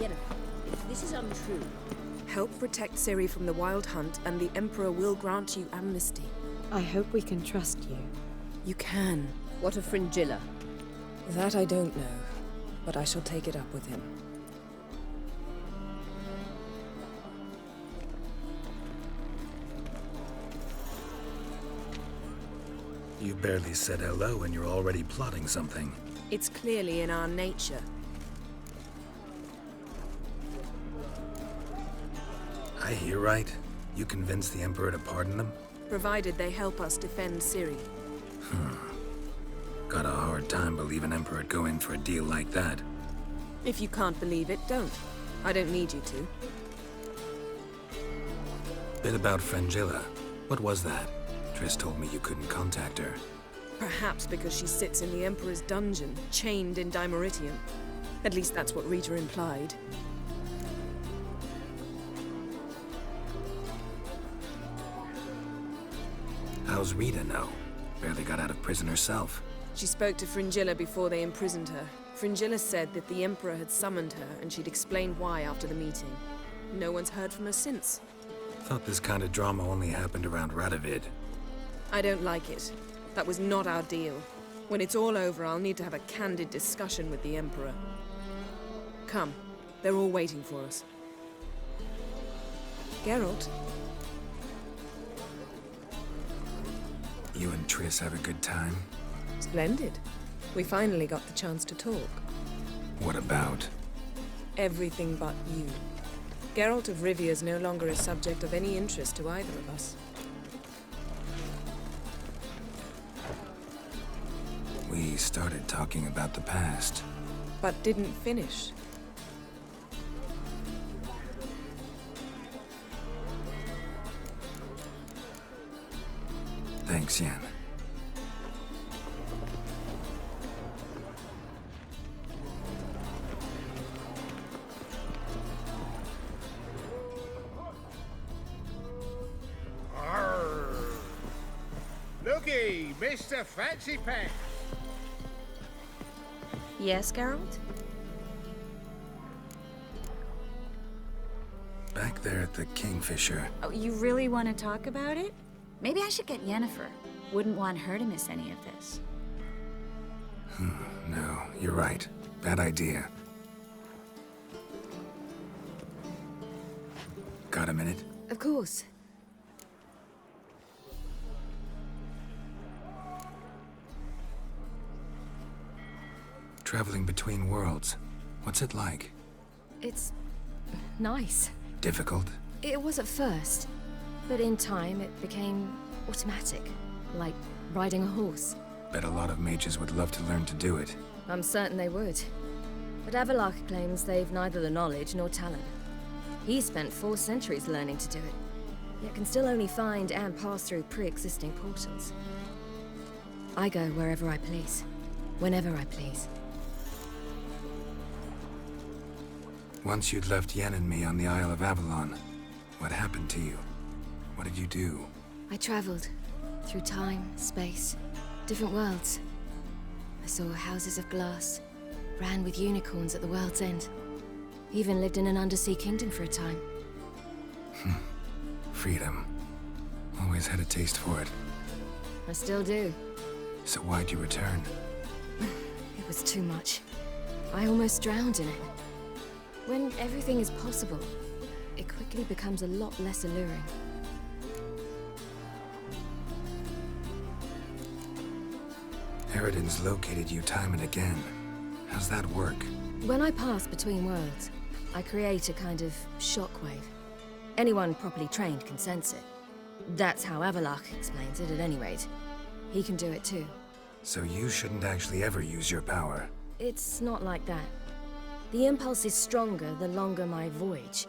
Yennefer, if this is untrue... Help protect Ciri from the Wild Hunt, and the Emperor will grant you amnesty. I hope we can trust you. You can. What of Fringilla? That I don't know, but I shall take it up with him. You barely said hello and you're already plotting something. It's clearly in our nature. I hear right. You convinced the Emperor to pardon them? Provided they help us defend Ciri. Got a hard time believing Emperor would go in for a deal like that. If you can't believe it, don't. I don't need you to. Bit about Fringilla. What was that? Triss told me you couldn't contact her. Perhaps because she sits in the Emperor's dungeon, chained in Dimeritium. At least that's what Rita implied. How's Rita know? Barely got out of prison herself. She spoke to Fringilla before they imprisoned her. Fringilla said that the Emperor had summoned her, and she'd explained why after the meeting. No one's heard from her since. Thought this kind of drama only happened around Radovid. I don't like it. That was not our deal. When it's all over, I'll need to have a candid discussion with the Emperor. Come. They're all waiting for us. Geralt? You and Triss have a good time? Splendid. We finally got the chance to talk. What about? Everything but you. Geralt of Rivia is no longer a subject of any interest to either of us. We started talking about the past. But didn't finish. Thanks, Yen. Looky, Mr. Fancy Pants. Yes, Geralt? Back there at the Kingfisher. Oh, you really want to talk about it? Maybe I should get Yennefer. Wouldn't want her to miss any of this. No, you're right. Bad idea. Got a minute? Of course. Traveling between worlds. What's it like? It's... nice. Difficult? It was at first, but in time it became automatic, like riding a horse. Bet a lot of mages would love to learn to do it. I'm certain they would. But Avallac'h claims they've neither the knowledge nor talent. He spent 4 centuries learning to do it, yet can still only find and pass through pre-existing portals. I go wherever I please, whenever I please. Once you'd left Yen and me on the Isle of Avalon, what happened to you? What did you do? I traveled through time, space, different worlds. I saw houses of glass, ran with unicorns at the world's end. Even lived in an undersea kingdom for a time. Freedom. Always had a taste for it. I still do. So why'd you return? It was too much. I almost drowned in it. When everything is possible, it quickly becomes a lot less alluring. Eridan's located you time and again. How's that work? When I pass between worlds, I create a kind of shockwave. Anyone properly trained can sense it. That's how Avallac'h explains it, at any rate. He can do it too. So you shouldn't actually ever use your power. It's not like that. The impulse is stronger the longer my voyage.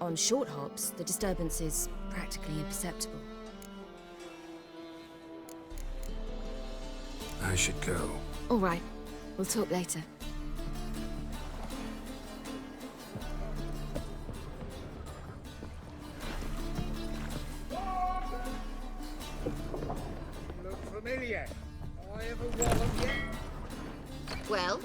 On short hops, the disturbance is practically imperceptible. I should go. All right. We'll talk later. Look familiar. I ever wallop yet? Well,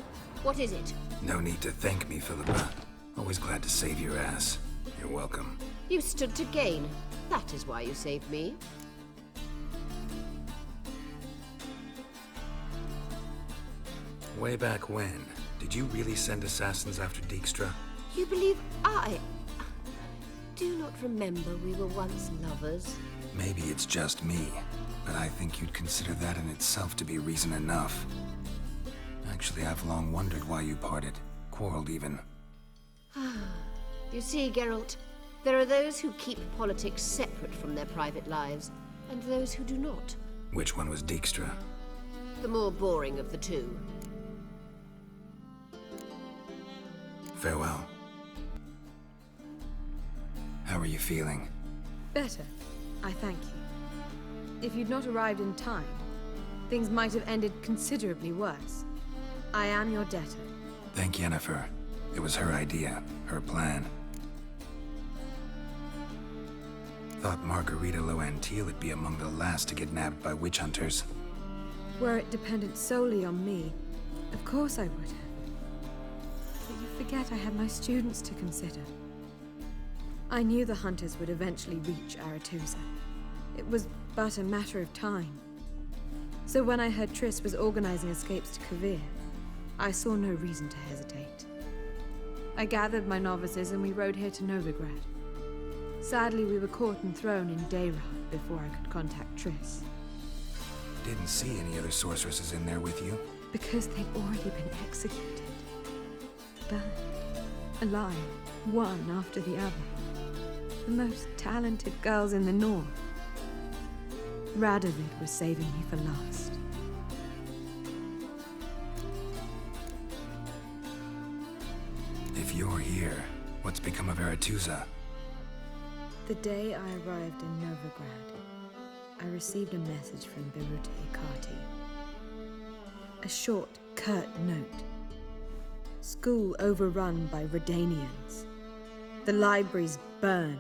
what is it? No need to thank me, Philippa. Always glad to save your ass. You're welcome. You stood to gain. That is why you saved me. Way back when, did you really send assassins after Dijkstra? You believe I do not remember we were once lovers? Maybe it's just me, but I think you'd consider that in itself to be reason enough. Actually, I've long wondered why you parted. Quarreled even. You see, Geralt, there are those who keep politics separate from their private lives, and those who do not. Which one was Dijkstra? The more boring of the two. Farewell. How are you feeling? Better. I thank you. If you'd not arrived in time, things might have ended considerably worse. I am your debtor. Thank Yennefer. It was her idea, her plan. Thought Margarita Loantil would be among the last to get nabbed by witch hunters. Were it dependent solely on me, of course I would have. But you forget I have my students to consider. I knew the hunters would eventually reach Aretuza. It was but a matter of time. So when I heard Triss was organizing escapes to Kovir, I saw no reason to hesitate. I gathered my novices and we rode here to Novigrad. Sadly, we were caught and thrown in Dayrad before I could contact Triss. Didn't see any other sorceresses in there with you? Because they'd already been executed. Burned. Alive. One after the other. The most talented girls in the north. Radovid was saving me for last. If you're here, what's become of Aretuza? The day I arrived in Novigrad, I received a message from Birute Akati. A short, curt note. School overrun by Redanians. The libraries burn.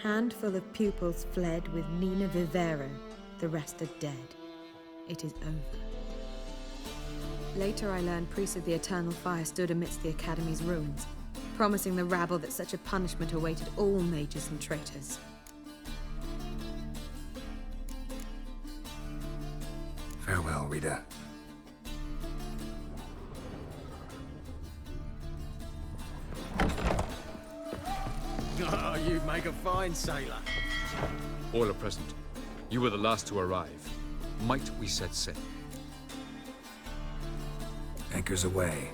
Handful of pupils fled with Nina Vivero. The rest are dead. It is over. Later I learned priests of the Eternal Fire stood amidst the Academy's ruins, promising the rabble that such a punishment awaited all mages and traitors. Farewell, Rita. Oh, you make a fine sailor. All are present. You were the last to arrive. Might we set sail? Anchors away.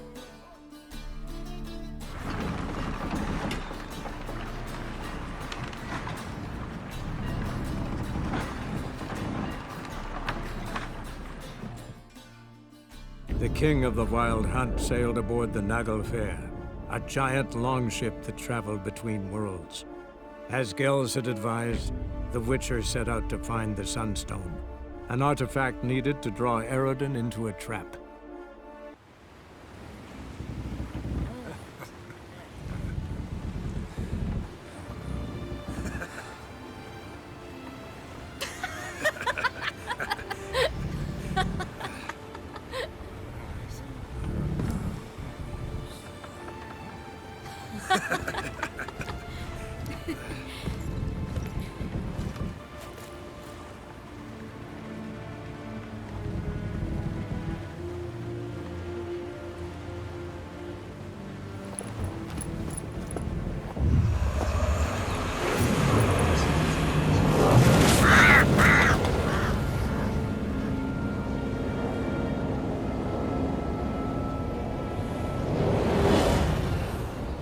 The king of the Wild Hunt sailed aboard the Naglfar, a giant longship that traveled between worlds. As Gels had advised, the Witcher set out to find the Sunstone, an artifact needed to draw Eredin into a trap.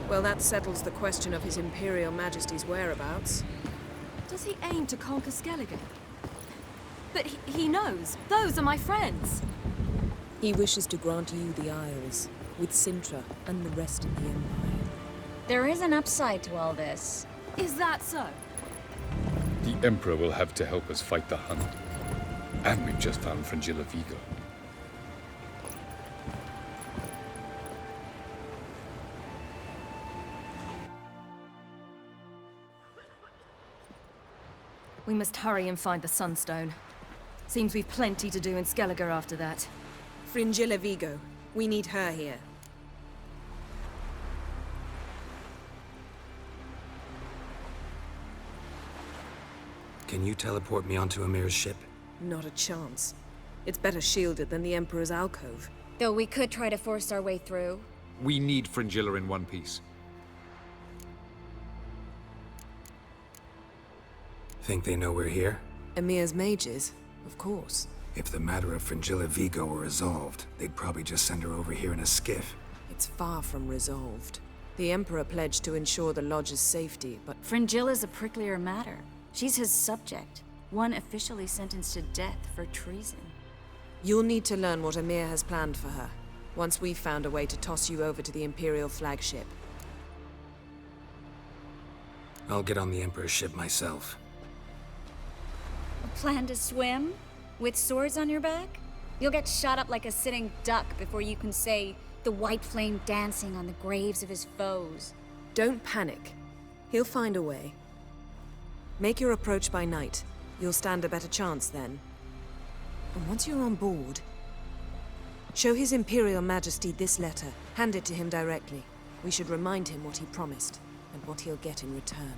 Well, that settles the question of His Imperial Majesty's whereabouts. Does he aim to conquer Skellige? But he knows. Those are my friends. He wishes to grant you the Isles, with Sintra and the rest of the Empire. There is an upside to all this. Is that so? The Emperor will have to help us fight the Hunt. And we've just found Fringilla Vigo. We must hurry and find the Sunstone. Seems we've plenty to do in Skellige after that. Fringilla Vigo. We need her here. Can you teleport me onto Amir's ship? Not a chance. It's better shielded than the Emperor's alcove. Though we could try to force our way through. We need Fringilla in one piece. Think they know we're here? Emir's mages, of course. If the matter of Fringilla Vigo were resolved, they'd probably just send her over here in a skiff. It's far from resolved. The Emperor pledged to ensure the Lodge's safety, but Fringilla's a pricklier matter. She's his subject, one officially sentenced to death for treason. you'll need to learn what Emir has planned for her, once we've found a way to toss you over to the Imperial flagship. I'll get on the Emperor's ship myself. A plan to swim? With swords on your back? You'll get shot up like a sitting duck before you can say, the white flame dancing on the graves of his foes. Don't panic. He'll find a way. Make your approach by night. You'll stand a better chance then. And once you're on board, show His Imperial Majesty this letter. Hand it to him directly. We should remind him what he promised, and what he'll get in return.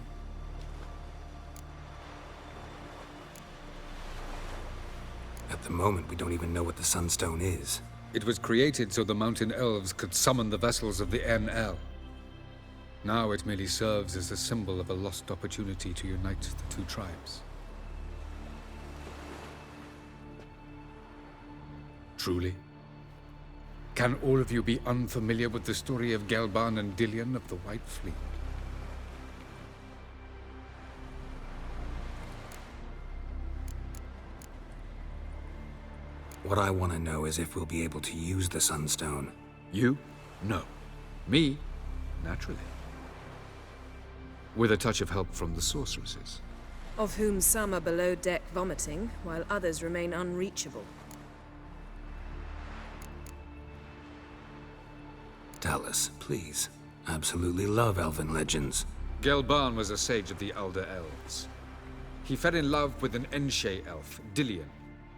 At the moment, we don't even know what the Sunstone is. It was created so the Mountain Elves could summon the vessels of the NL. Now it merely serves as a symbol of a lost opportunity to unite the two tribes. Truly? Can all of you be unfamiliar with the story of Gelban and Dillion of the White Fleet? What I want to know is if we'll be able to use the Sunstone. You? No. Me? Naturally. With a touch of help from the sorceresses. Of whom some are below deck vomiting, while others remain unreachable. Talus, please. Absolutely love elven legends. Gelban was a sage of the Elder Elves. He fell in love with an Enshe elf, Dillion.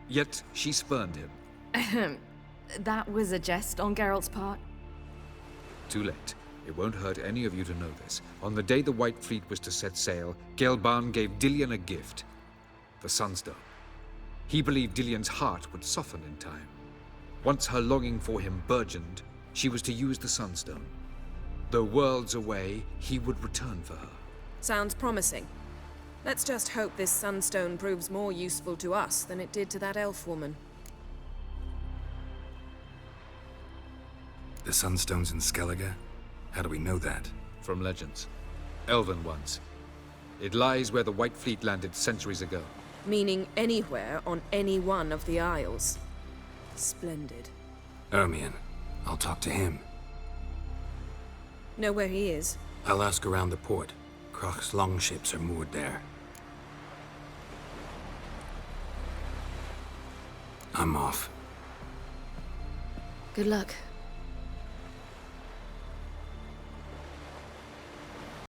Yet she spurned him. That was a jest on Geralt's part? Too late. It won't hurt any of you to know this. On the day the White Fleet was to set sail, Gelban gave Dillion a gift. The Sunstone. He believed Dillion's heart would soften in time. Once her longing for him burgeoned, she was to use the Sunstone. Though worlds away, he would return for her. Sounds promising. Let's just hope this Sunstone proves more useful to us than it did to that elf woman. The Sunstone's in Skellige? How do we know that? From legends. Elven ones. It lies where the White Fleet landed centuries ago. Meaning anywhere on any one of the Isles. Splendid. Ermion. I'll talk to him. Know where he is? I'll ask around the port. Croc's longships are moored there. I'm off. Good luck.